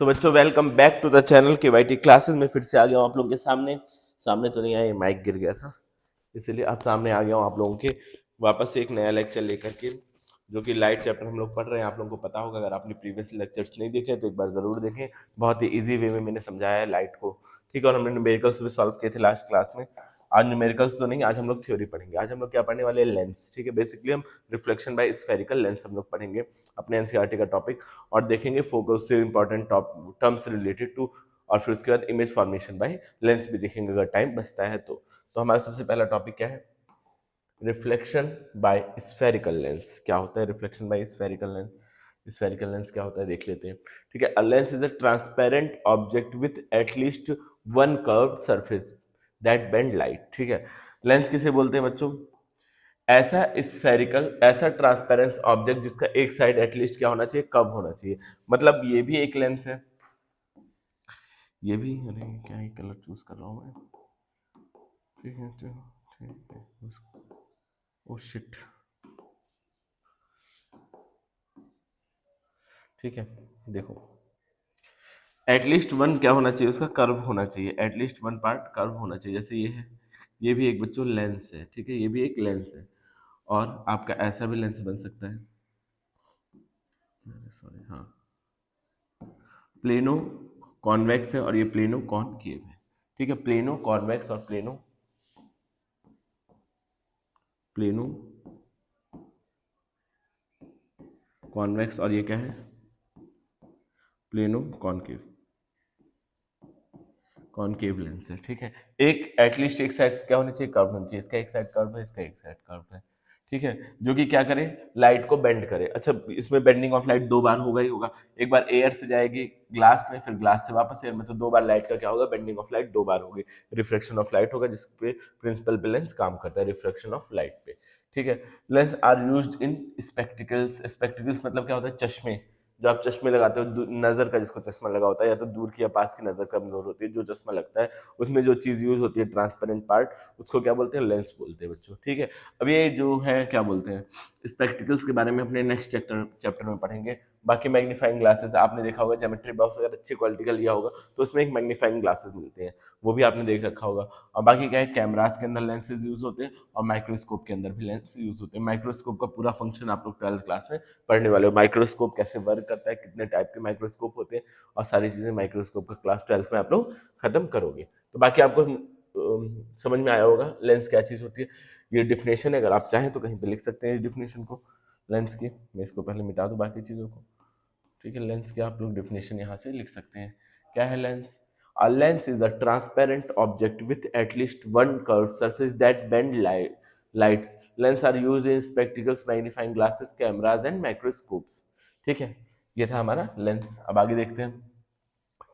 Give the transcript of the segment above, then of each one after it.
सो बच्चों welcome back to the channel K Y T classes में फिर से आ गया हूँ आप लोगों के सामने। सामने तो नहीं आया, माइक गिर गया था इसलिए अब सामने आ गया हूँ आप लोगों के वापस से एक नया लेक्चर लेकर के, जो कि लाइट चैप्टर हम लोग पढ़ रहे हैं। आप लोगों को पता होगा, अगर आपने प्रीवियस लेक्चर्स नहीं देखे तो एक बार ज़रूर देखें। बहुत ही ईजी वे में मैंने समझाया है लाइट को, ठीक है। और हमने न्यूमेरिकल्स भी सॉल्व किए थे लास्ट क्लास में। आज न्यूमेरिकल्स तो नहीं, आज हम लोग थ्योरी पढ़ेंगे। आज हम लोग क्या पढ़ने वाले हैं? लेंस, ठीक है। बेसिकली हम रिफ्लेक्शन बाय स्फेरिकल लेंस हम लोग पढ़ेंगे अपने एनसीईआरटी का टॉपिक, और देखेंगे फोकस से इंपॉर्टेंट टर्म्स रिलेटेड टू, और फिर उसके बाद इमेज फॉर्मेशन बाय लेंस भी देखेंगे अगर टाइम बचता है तो हमारा सबसे पहला टॉपिक क्या है? Reflection by spherical lens. क्या होता है reflection by spherical lens? Spherical lens क्या होता है देख लेते हैं, ठीक है। A lens is a transparent object with at least one curved surface that bend light, ठीक है। लेंस किसे बोलते हैं बच्चों? ऐसा स्फेरिकल, ऐसा ट्रांसपेरेंस ऑब्जेक्ट जिसका एक साइड एटलीस्ट क्या होना चाहिए? कर्व होना चाहिए। मतलब ये भी एक लेंस है, ये भी। अरे क्या ही कलर चूज कर रहा हूँ मैं, ठीक है चलो, ठीक है। ओ शिट, ठीक है। देखो, एटलीस्ट वन क्या होना चाहिए? उसका कर्व होना चाहिए, एटलीस्ट वन पार्ट कर्व होना चाहिए। जैसे ये है, ये भी एक बच्चों लेंस है, ठीक है। ये भी एक लेंस है, और आपका ऐसा भी लेंस बन सकता है, सॉरी, हाँ। प्लेनो कॉन्वेक्स है और ये प्लेनो कॉनकेव है, ठीक है। प्लेनो कॉन्वेक्स और प्लेनो प्लेनो कॉन्वेक्स, और ये क्या है? प्लेनो कॉनकेव, कॉनकेव लेंस है, ठीक है। एक एटलीस्ट एक साइड क्या होनी चाहिए? कर्व होनी चाहिए। इसका एक साइड कर्व है, इसका एक साइड कर्व है, ठीक है। जो कि क्या करे? लाइट को बेंड करे। अच्छा, इसमें बेंडिंग ऑफ लाइट दो बार होगा ही होगा। एक बार एयर से जाएगी ग्लास में, फिर ग्लास से वापस एयर में, तो दो बार लाइट का क्या होगा? बेंडिंग ऑफ लाइट दो बार होगी। रिफ्लेक्शन ऑफ लाइट होगा, जिसपे प्रिंसिपल पे लेंस काम करता है, रिफ्लेक्शन ऑफ लाइट पे, ठीक है। Lens are used in spectacles. Spectacles मतलब क्या होता है? चश्मे। जो आप चश्मे लगाते हो, नजर का जिसको चश्मा लगा होता है, या तो दूर की या पास की नजर कमजोर होती है, जो चश्मा लगता है उसमें जो चीज यूज होती है ट्रांसपेरेंट पार्ट, उसको क्या बोलते हैं? लेंस बोलते हैं बच्चों, ठीक है। अब ये जो है क्या बोलते हैं? स्पेक्टिकल्स के बारे में अपने नेक्स्ट चैप्टर में पढ़ेंगे। बाकी मैग्नीफाइंग ग्लासेस आपने देखा होगा, ज्योमेट्री बॉक्स अगर अच्छी क्वालिटी का लिया होगा तो उसमें एक मैग्नीफाइंग ग्लासेस मिलते हैं, वो भी आपने देख रखा होगा। और बाकी क्या है? कैमरास के अंदर लेंसेज यूज होते हैं, और माइक्रोस्कोप के अंदर भी लेंस यूज होते हैं। माइक्रोस्कोप का पूरा फंक्शन आप लोग 12th क्लास में पढ़ने वाले हो। माइक्रोस्कोप कैसे वर्क करता है, कितने टाइप के माइक्रोस्कोप होते हैं, और सारी चीजें माइक्रोस्कोप का क्लास 12th में आप लोग खत्म करोगे। तो बाकी आपको समझ में आया होगा लेंस क्या चीज होती है। ये डिफिनेशन है, अगर आप चाहें तो कहीं पे लिख सकते हैं इस डिफिनेशन को लेंस की। मैं इसको पहले मिटा दूं बाकी चीजों को, ठीक है। लेंस की आप लोग डिफिनेशन यहाँ से लिख सकते हैं। क्या है lens? A lens is a transparent object with at least one curved surface that bend lights. Lens are used in spectacles, magnifying glasses, cameras and microscopes. ठीक है, ये था हमारा लेंस। अब आगे देखते हैं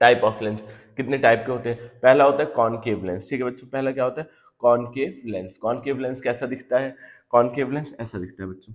टाइप ऑफ लेंस। कितने टाइप के होते हैं? पहला होता है कॉनकेव लेंस, ठीक है बच्चों। पहला क्या होता है? Concave lens. कॉनकेव लेंस कैसा दिखता है? कॉनकेव लेंस ऐसा दिखता है बच्चों।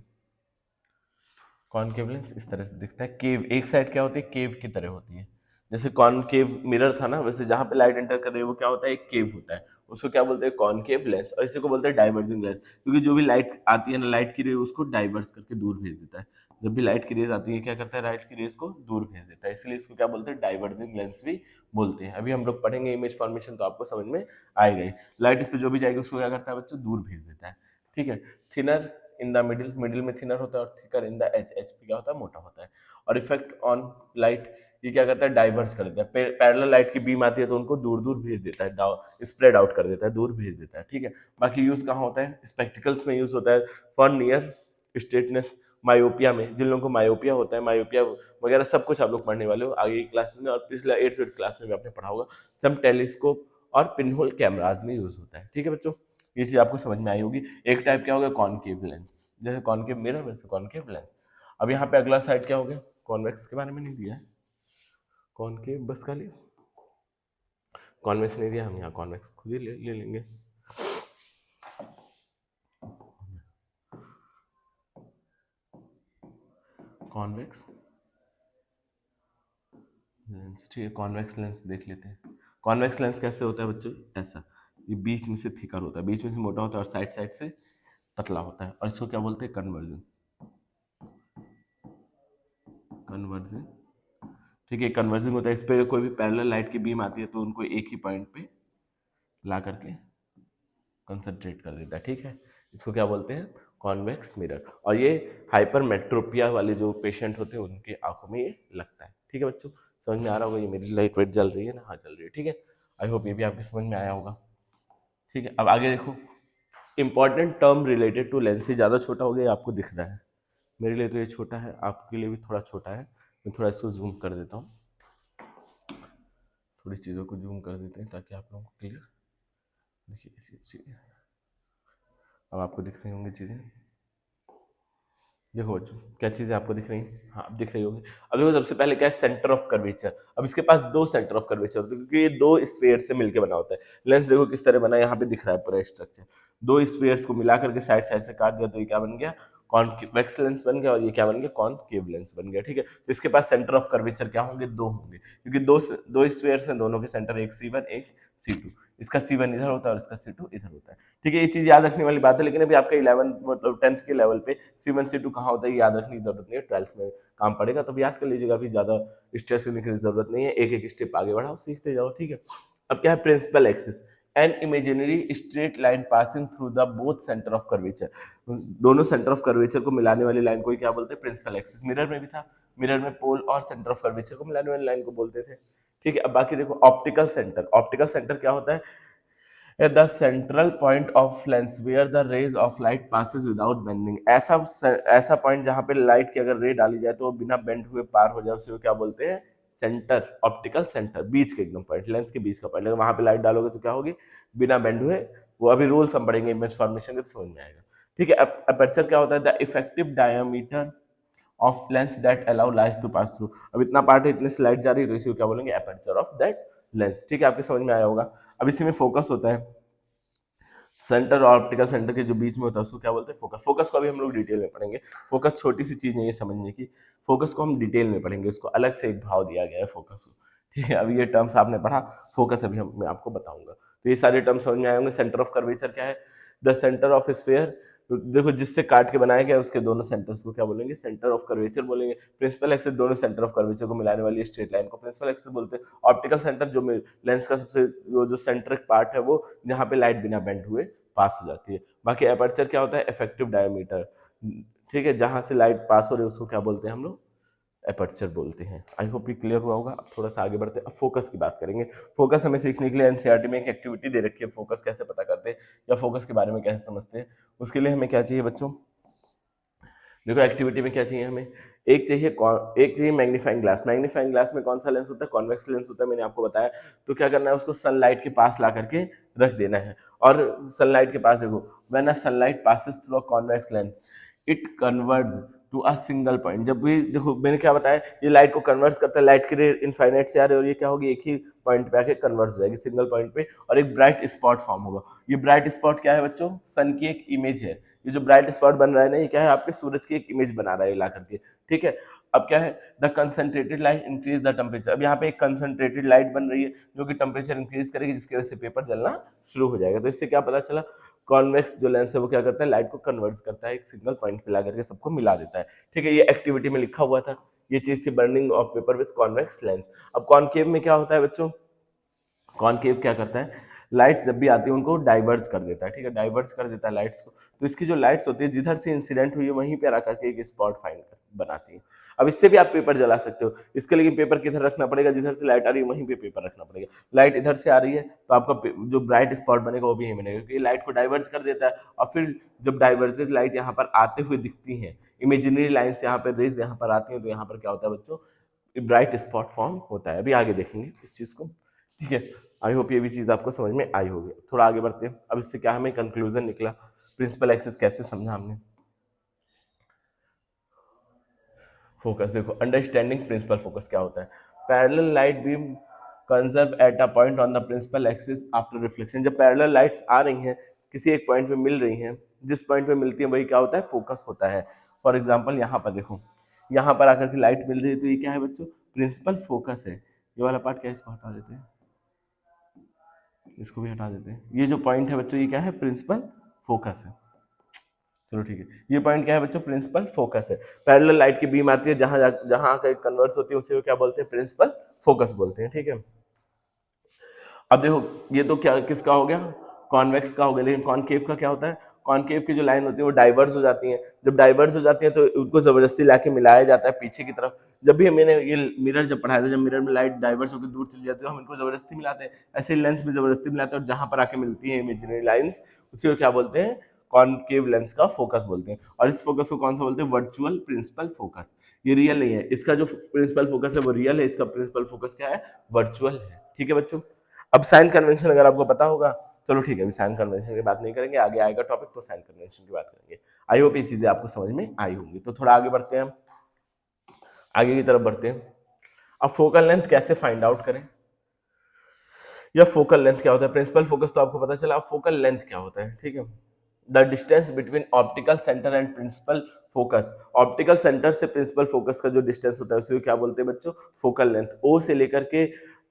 कॉनकेव लेंस इस तरह से दिखता है। केव, एक साइड क्या होती है? केव की तरह होती है। जैसे कॉनकेव मिरर था ना, वैसे जहां पे लाइट एंटर कर रही है वो क्या होता है? एक केव होता है। उसको क्या बोलते हैं? Concave lens. और इसी को बोलते हैं डाइवर्जिंग लेंस, क्योंकि जो भी लाइट आती है ना, लाइट की रे, उसको डाइवर्स करके दूर भेज देता है। जब भी लाइट की रेज आती है, क्या करता है? लाइट की रेज को दूर भेज देता है, इसलिए इसको क्या बोलते हैं? डाइवर्जिंग लेंस भी बोलते हैं। अभी हम लोग पढ़ेंगे इमेज फॉर्मेशन, तो आपको समझ में आएगा ही। लाइट इस पे जो भी जाएगी उसको क्या करता है बच्चों? दूर भेज देता है, ठीक है। Thinner in the middle, middle में थिनर होता है, और thicker in the edge, edge पे क्या होता है? मोटा होता है। और इफेक्ट ऑन लाइट, ये क्या करता है? डाइवर्स कर देता है। पैरेलल लाइट की बीम आती है तो उनको दूर दूर भेज देता है, स्प्रेड आउट कर देता है, दूर भेज देता है, ठीक है। बाकी यूज कहाँ होता है? स्पेक्टिकल्स में यूज होता है फॉर नियर स्ट्रेटनेस, मायोपिया में। जिन लोगों को मायोपिया होता है, मायोपिया वगैरह सब कुछ आप लोग पढ़ने वाले हो आगे की क्लासेस में, और पिछला 8th क्लास में भी आपने पढ़ा होगा। सम टेलीस्कोप और पिनहोल कैमराज में यूज होता है, ठीक है बच्चों। ये चीज आपको समझ में आई होगी। एक टाइप क्या हो गया? कॉनकेव लेंस, जैसे कॉनकेव मिरर वैसे कॉनकेव लेंस। अब यहाँ पे अगला साइड क्या हो गया? कॉन्वेक्स के बारे में नहीं दिया है, कॉनकेव बस खाली, कॉन्वेक्स नहीं दिया। हम यहाँ कॉन्वेक्स खुद ही ले लेंगे। कॉन्वेक्स लेंस, ठीक है। कॉन्वेक्स लेंस देख लेते हैं। कॉन्वेक्स लेंस कैसे होता है बच्चों? ऐसा, ये बीच में से थिकर होता है, बीच में से मोटा होता है, और साइड साइड से पतला होता है, और इसको क्या बोलते हैं? कन्वर्जन, कन्वर्जन ठीक है, कन्वर्जिंग होता है। इस पे कोई भी पैरेलल लाइट की बीम आती है तो उनको एक ही पॉइंट पे ला करके कंसंट्रेट कर देता है। ठीक है, इसको क्या बोलते हैं, कॉन्वेक्स मिरर। और ये हाइपरमेट्रोपिया वाले जो पेशेंट होते हैं उनकी आंखों में ये लगता है। ठीक है बच्चों, समझ में आ रहा होगा। ये मेरी लाइट वेट जल रही है ना, हाँ जल रही है। ठीक है, आई होप ये भी आपके समझ में आया होगा। ठीक है, अब आगे देखो, important term related to lens. से ज़्यादा छोटा हो गया, आपको दिख रहा है, मेरे लिए तो ये छोटा है, आपके लिए भी थोड़ा छोटा है। मैं थोड़ा इसको जूम कर देता हूँ, थोड़ी चीज़ों को जूम कर देते हैं ताकि आप लोगों को क्लियर देखिए। अब आपको दिख रही होंगी चीज़ें। देखो बच्चों, क्या चीज़ें आपको दिख रही हैं, हाँ अब दिख रही होगी। अब देखो, सबसे पहले क्या है, सेंटर ऑफ कर्वेचर। अब इसके पास दो सेंटर ऑफ कर्वेचर होते हैं, क्योंकि ये दो स्फीयर से मिलकर बना होता है। लेंस देखो किस तरह बना है, यहाँ पे दिख रहा है पूरा स्ट्रक्चर। दो स्फीयर्स को मिला करके साइड साइड से काट दिया तो ये क्या बन गया, कॉन्वेक्स लेंस बन गया। और ये क्या बन गया, कॉनकेव लेंस बन गया। ठीक है, तो इसके पास सेंटर ऑफ कर्वेचर क्या होंगे, दो होंगे, क्योंकि दो स्फीयर्स हैं, दोनों के सेंटर एक C1 एक C2। इसका C1 इधर होता है और इसका C2 इधर होता है। ठीक है, ये चीज याद रखने वाली बात है। लेकिन अभी आपका 11 मतलब 10th के लेवल पे C1 C2 कहाँ होता है, याद रखने की जरूरत नहीं है। 12th में काम पड़ेगा तब याद कर लीजिएगा, अभी ज्यादा स्ट्रेस करने की जरूरत नहीं है। एक एक स्टेप आगे बढ़ाओ, सीखते जाओ। ठीक है, अब क्या है, principal axis, an imaginary straight line passing through the both centre of curvature. दोनों सेंटर ऑफ कर्वेचर को मिलाने वाली लाइन को ही क्या बोलते हैं, प्रिंसिपल एक्सिस। मिरर में भी था, मिरर में पोल और सेंटर ऑफ कर्वेचर को मिलाने वाली लाइन को बोलते थे। ठीक है, अब बाकी देखो, ऑप्टिकल सेंटर। ऑप्टिकल सेंटर क्या होता है, at the central point of lens where the rays of light passes without bending। ऐसा पॉइंट जहां पे लाइट की अगर रे डाली जाए तो वो बिना बेंड हुए पार हो जाए, उसे वो क्या बोलते हैं, सेंटर। ऑप्टिकल सेंटर, बीच के एकदम पॉइंट, लेंस के बीच का पॉइंट। अगर वहां पे लाइट डालोगे तो क्या होगी, बिना बेंड हुए। वो अभी रूल्स हम पढ़ेंगे इमेज फॉर्मेशन के तो समझ में आएगा। ठीक है, अपर्चर क्या होता है, the effective diameter of lens that allow light to pass through. अब इतना पार्ट है, इतने से लाइट जा रही है तो इसी को क्या बोलेंगे, अपर्चर ऑफ दैट लेंस। ठीक है, आपके समझ में आया होगा। अब इसी में फोकस होता है, सेंटर और ऑप्टिकल सेंटर के जो बीच में होता है उसको क्या बोलते हैं, फोकस। फोकस को अभी हम लोग डिटेल में पढ़ेंगे। फोकस छोटी सी चीज नहीं है समझने की, फोकस को हम डिटेल में पढ़ेंगे, उसको अलग से एक भाव दिया गया है फोकस को। ठीक है, अभी ये टर्म्स आपने पढ़ा, फोकस अभी मैं आपको बताऊंगा। तो ये सारे टर्म्स समझ में आए होंगे। सेंटर ऑफ कर्वेचर क्या है, द सेंटर ऑफ स्फीयर। देखो, जिससे काट के बनाया गया उसके दोनों सेंटर्स को क्या बोलेंगे, सेंटर ऑफ कर्वेचर बोलेंगे। प्रिंसिपल एक्सिस, दोनों सेंटर ऑफ कर्वेचर को मिलाने वाली स्ट्रेट लाइन को प्रिंसिपल एक्सिस बोलते हैं। ऑप्टिकल सेंटर, जो लेंस का सबसे जो सेंट्रिक पार्ट है, वो जहाँ पे लाइट बिना बेंड हुए पास हो जाती है। बाकी अपर्चर क्या होता है, इफेक्टिव डायमीटर। ठीक है, जहां से लाइट पास हो रही है उसको क्या बोलते हैं हम लोग, अपर्चर बोलते हैं। आई होप ये क्लियर हुआ होगा। अब थोड़ा सा आगे बढ़ते हैं, अब फोकस की बात करेंगे। फोकस हमें सीखने के लिए एनसीईआरटी में एक एक्टिविटी दे रखी है, फोकस कैसे पता करते हैं या फोकस के बारे में कैसे समझते हैं। उसके लिए हमें क्या चाहिए बच्चों, देखो एक्टिविटी में क्या चाहिए हमें, एक चाहिए मैग्नीफाइंग ग्लास। मैग्नीफाइंग ग्लास में कौन सा लेंस होता है, कॉन्वेक्स लेंस होता है, मैंने आपको बताया। तो क्या करना है, उसको सनलाइट के पास ला करके रख देना है। और सनलाइट के पास देखो, when a sunlight passes through a convex lens it converts to a single point. जब भी देखो, मैंने क्या बताया, ये लाइट को कन्वर्ट्स करता है, लाइट की रे इनफाइनाइट से आ रही है और ये क्या होगी, एक ही पॉइंट पे आके कन्वर्ट्स हो जाएगी सिंगल पॉइंट पे, और एक ब्राइट स्पॉट फॉर्म होगा। ये ब्राइट स्पॉट क्या है बच्चों, सन की एक इमेज है। ये जो ब्राइट स्पॉट बन रहा है ना, ये क्या है, आपके सूरज की एक इमेज बना रहा है ला करके। ठीक है, अब क्या है, the concentrated light increase the temperature. अब यहाँ पे एक कंसंट्रेटेड लाइट बन रही है जो कि टेम्परेचर इंक्रीज करेगी, जिसकी वजह से पेपर जलना शुरू हो जाएगा। तो इससे क्या पता चला, कॉन्वेक्स जो लेंस है वो क्या करता है, लाइट को कन्वर्ट करता है, एक सिंगल पॉइंट पे ला करके सबको मिला देता है। ठीक है, ये एक्टिविटी में लिखा हुआ था, ये चीज थी burning of paper with convex lens. अब कॉनकेव में क्या होता है बच्चों, कॉनकेव क्या करता है, लाइट्स जब भी आती है उनको डाइवर्स कर देता है। ठीक है, डाइवर्स कर देता है लाइट्स को। तो इसकी जो लाइट्स होती है, जिधर से इंसिडेंट हुई है वहीं पे आकर के एक स्पॉट फाइंड बनाती है। अब इससे भी आप पेपर जला सकते हो। इसके लिए पेपर किधर रखना पड़ेगा, जिधर से लाइट आ रही है वहीं पे पेपर रखना पड़ेगा। लाइट इधर से आ रही है तो आपका जो ब्राइट स्पॉट बनेगा वो भी यही बनेगा, क्योंकि लाइट को डाइवर्स कर देता है। और फिर जब डाइवर्जेड लाइट यहाँ पर आते हुए दिखती है, इमेजिनरी लाइन से यहाँ पर रेज यहाँ पर आती है, तो यहाँ पर क्या होता है बच्चों, ब्राइट स्पॉट फॉर्म होता है। अभी आगे देखेंगे इस चीज को। ठीक है, आई होप ये भी चीज आपको समझ में आई होगी। थोड़ा आगे बढ़ते हैं, अब इससे क्या हमें कंक्लूजन निकला, प्रिंसिपल एक्सिस कैसे समझा हमने। फोकस देखो, अंडरस्टैंडिंग प्रिंसिपल फोकस क्या होता है, parallel light beam converge at a point on the principal axis after reflection. जब पैरेलल लाइट्स आ रही हैं, किसी एक पॉइंट पे मिल रही हैं, जिस पॉइंट पे मिलती है वही क्या होता है, फोकस होता है। फॉर एग्जाम्पल यहाँ पर देखो, यहाँ पर आकर के लाइट मिल रही है तो ये क्या है बच्चों, प्रिंसिपल फोकस है। ये वाला पार्ट क्या है, इसको हटा देते हैं, इसको भी हटा देते हैं। ये जो पॉइंट है बच्चों, ये क्या है, प्रिंसिपल फोकस है। चलो ठीक है, ये पॉइंट क्या है बच्चों, प्रिंसिपल फोकस है। पैरेलल लाइट की बीम आती है, जहां जहां आकर कन्वर्स होती है उसे क्या बोलते हैं, प्रिंसिपल फोकस बोलते हैं, ठीक है। अब देखो ये तो क्या किसका हो गया, कॉन्वेक्स का हो गया, लेकिन कॉनकेव का क्या होता है, कॉनकेव की जो लाइन होती है वो डाइवर्स हो जाती है। जब डाइवर्स हो जाती है तो उनको जबरदस्ती लाके मिलाया जाता है पीछे की तरफ। जब भी मैंने ये मिरर जब पढ़ाया था, जब मिरर में लाइट डाइवर्स होकर दूर चली जाती है तो हम इनको जबरदस्ती मिलाते हैं, ऐसे लेंस में जबरदस्ती मिलाते हैं, और जहां पर आके मिलती है इमेजिनरी लाइंस उसी को क्या बोलते हैं, कॉनकेव लेंस का फोकस बोलते हैं। और इस फोकस को कौन सा बोलते हैं, वर्चुअल प्रिंसिपल फोकस। ये रियल नहीं है, इसका जो प्रिंसिपल फोकस है वो रियल है, इसका प्रिंसिपल फोकस क्या है, वर्चुअल है, ठीक है बच्चों। अब साइन कन्वेंशन अगर आपको पता होगा, चलो ठीक है, अभी साइन कन्वेंशन की बात नहीं करेंगे, आगे आएगा टॉपिक तो साइन कन्वेंशन की बात करेंगे। आई होप ये चीजें आपको समझ में आई होंगी। तो थोड़ा आगे बढ़ते हैं, आगे की तरफ बढ़ते हैं। अब फोकल लेंथ कैसे फाइंड आउट करें, या फोकल लेंथ क्या होता है, प्रिंसिपल फोकस तो आपको पता चला, अब फोकल लेंथ क्या होता है, ठीक है। The distance between optical centre and principal focus, optical centre से प्रिंसिपल फोकस का जो डिस्टेंस होता है उसे क्या बोलते हैं बच्चों, फोकल लेंथ। ओ से लेकर के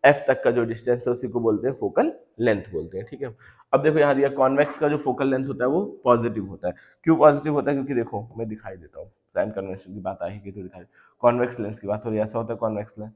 एफ तक का जो डिस्टेंस है उसी को बोलते हैं फोकल लेंथ बोलते हैं, ठीक है। अब देखो यहाँ दिया कॉन्वेक्स का जो फोकल लेंथ होता है वो पॉजिटिव होता है। क्यों पॉजिटिव होता है, क्योंकि देखो मैं दिखाई देता हूँ, साइन कन्वेंशन की बात आएगी तो दिखाई, कॉन्वेक्स लेंस की बात हो रही है, ऐसा होता है कॉन्वेक्स लेंस।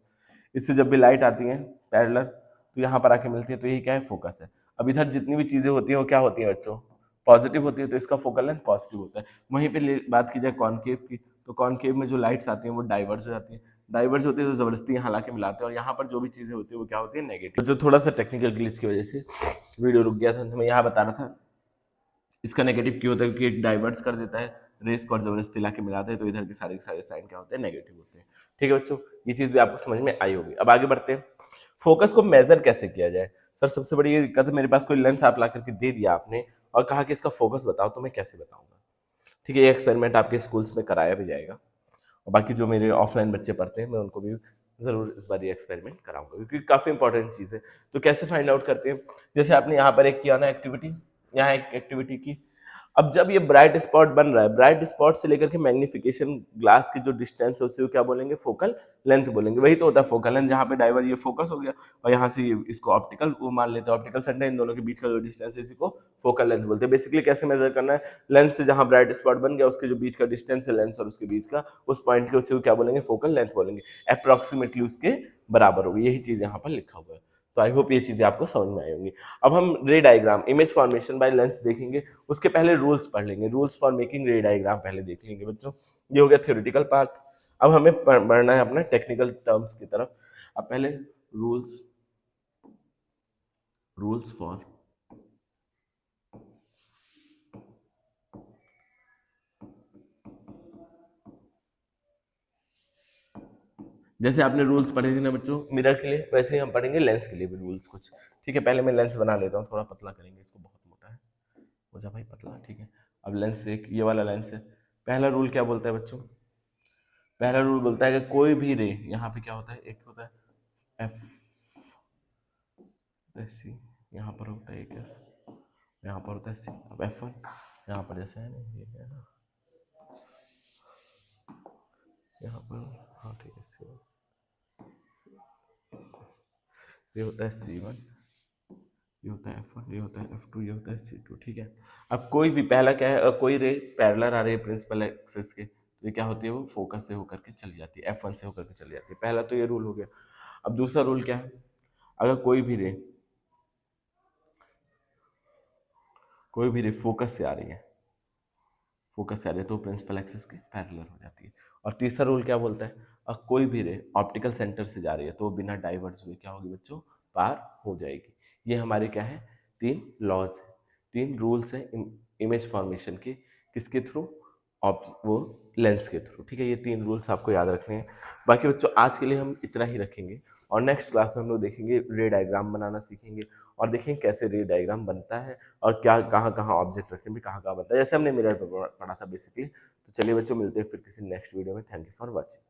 इससे जब भी लाइट आती है पैरेलल तो यहाँ पर आके मिलती है, तो यही क्या है, फोकस है। अब इधर जितनी भी चीजें होती है वो क्या होती है बच्चों, पॉजिटिव होती है, तो इसका फोकल लेंथ पॉजिटिव होता है। वहीं पे बात की जाए कॉनकेव की, तो कॉनकेव में जो लाइट्स आती हैं वो डाइवर्ज हो जाती है, डाइवर्ज होती है तो जबरदस्ती यहाँ ला के मिलाते हैं, और यहाँ पर जो भी चीजें होती है वो क्या होती है, नेगेटिव। जो थोड़ा सा टेक्निकल ग्लिच की वजह से वीडियो रुक गया था, तो मैं यहाँ बता रहा था इसका नेगेटिव क्यों होता है, क्योंकि डाइवर्ट्स कर देता है रेस को और जबरदस्ती ला के मिलाते हैं, तो इधर के सारे साइन क्या होते हैं, नेगेटिव होते हैं, ठीक है बच्चों। ये चीज भी आपको समझ में आई होगी। अब आगे बढ़ते हैं, फोकस को मेजर कैसे किया जाए। सर सबसे बड़ी ये दिक्कत है, मेरे पास कोई लेंस आप ला करके दे दिया आपने और कहा कि इसका फोकस बताओ, तो मैं कैसे बताऊंगा, ठीक है। ये एक्सपेरिमेंट आपके स्कूल्स में कराया भी जाएगा, और बाकी जो मेरे ऑफलाइन बच्चे पढ़ते हैं मैं उनको भी जरूर इस बार ये एक्सपेरिमेंट कराऊंगा, क्योंकि काफी इंपॉर्टेंट चीज है। तो कैसे फाइंड आउट करते हैं, जैसे आपने यहाँ पर एक किया ना एक्टिविटी, यहाँ एक एक्टिविटी की, अब जब ये ब्राइट स्पॉट बन रहा है, ब्राइट स्पॉट से लेकर के मैग्निफिकेशन ग्लास की जो डिस्टेंस है उसे क्या बोलेंगे, फोकल लेंथ बोलेंगे। वही तो होता है फोकल लेंथ, जहाँ पे डाइवर ये फोकस हो गया और यहाँ से इसको ऑप्टिकल वो मान लेते हैं, ऑप्टिकल सेंटर, इन दोनों के बीच का जो डिस्टेंस है इसी को फोकल लेंथ बोलते हैं। बेसिकली कैसे मेजर करना है, लेंस से जहाँ ब्राइट स्पॉट बन गया उसके जो बीच का डिस्टेंस है लेंस और उसके बीच का, उस पॉइंट के उसे क्या बोलेंगे, फोकल लेंथ बोलेंगे, अप्रोक्सीमेटली उसके बराबर होगी। यही चीज यहाँ पर लिखा हुआ है। तो आई होप ये चीजें आपको समझ में आई होंगी। अब हम रे diagram, image formation by lens देखेंगे, उसके पहले रूल्स पढ़ लेंगे, रूल्स फॉर मेकिंग रे डायग्राम पहले देख लेंगे बच्चों। ये हो गया थ्योरेटिकल पार्ट। अब हमें बढ़ना है अपना टेक्निकल टर्म्स की तरफ। अब पहले रूल्स, रूल्स फॉर जैसे आपने रूल्स पढ़े थे ना बच्चों मिरर के लिए, वैसे ही हम पढ़ेंगे लेंस के लिए भी रूल्स कुछ, ठीक है। पहले मैं लेंस बना लेता हूँ, थोड़ा पतला करेंगे इसको, बहुत मोटा है, हो जा भाई पतला, ठीक है। अब लेंस एक ये वाला लेंस है। पहला रूल क्या बोलता है बच्चों, पहला रूल बोलता है कि कोई भी रे, यहाँ पे क्या होता है, एक होता है एफ सी, यहाँ पर होता है एक एफ, यहाँ पर होता है सी। अब F1 यहाँ पर जैसे है ना, ये है ना, यहाँ पर, हाँ ठीक है, C1, ये होता है C1, ये होता है F1, ये होता है F2, ये होता है C2, ठीक है। अब कोई भी पहला क्या है, कोई रे पैरेलल आ रही है प्रिंसिपल एक्सिस के, तो ये क्या होती है, वो फोकस से होकर के चली जाती है, F1 से होकर के चली जाती है। पहला तो ये रूल हो गया। अब दूसरा रूल क्या है, अगर कोई भी रे फोकस से आ रही है, फोकस से आ रही है तो प्रिंसिपल एक्सिस के पैरेलल हो जाती है। और तीसरा रूल क्या बोलता है, कोई भी रे ऑप्टिकल सेंटर से जा रही है तो बिना डाइवर्स हुए क्या होगी बच्चों, पार हो जाएगी। ये हमारे क्या है, तीन लॉज है, तीन रूल्स है इमेज फॉर्मेशन के, किसके थ्रू, वो लेंस के थ्रू, ठीक है। ये तीन रूल्स आपको याद रखने हैं। बाकी बच्चों आज के लिए हम इतना ही रखेंगे, और नेक्स्ट क्लास में हम लोग देखेंगे रे डायग्राम बनाना सीखेंगे, और देखेंगे कैसे रे डायग्राम बनता है और क्या कहाँ कहाँ ऑब्जेक्ट रखने में कहाँ कहाँ बनता है, जैसे हमने मिरर पर पढ़ा था बेसिकली। तो चलिए बच्चों मिलते हैं फिर किसी नेक्स्ट वीडियो में। Thank you for watching.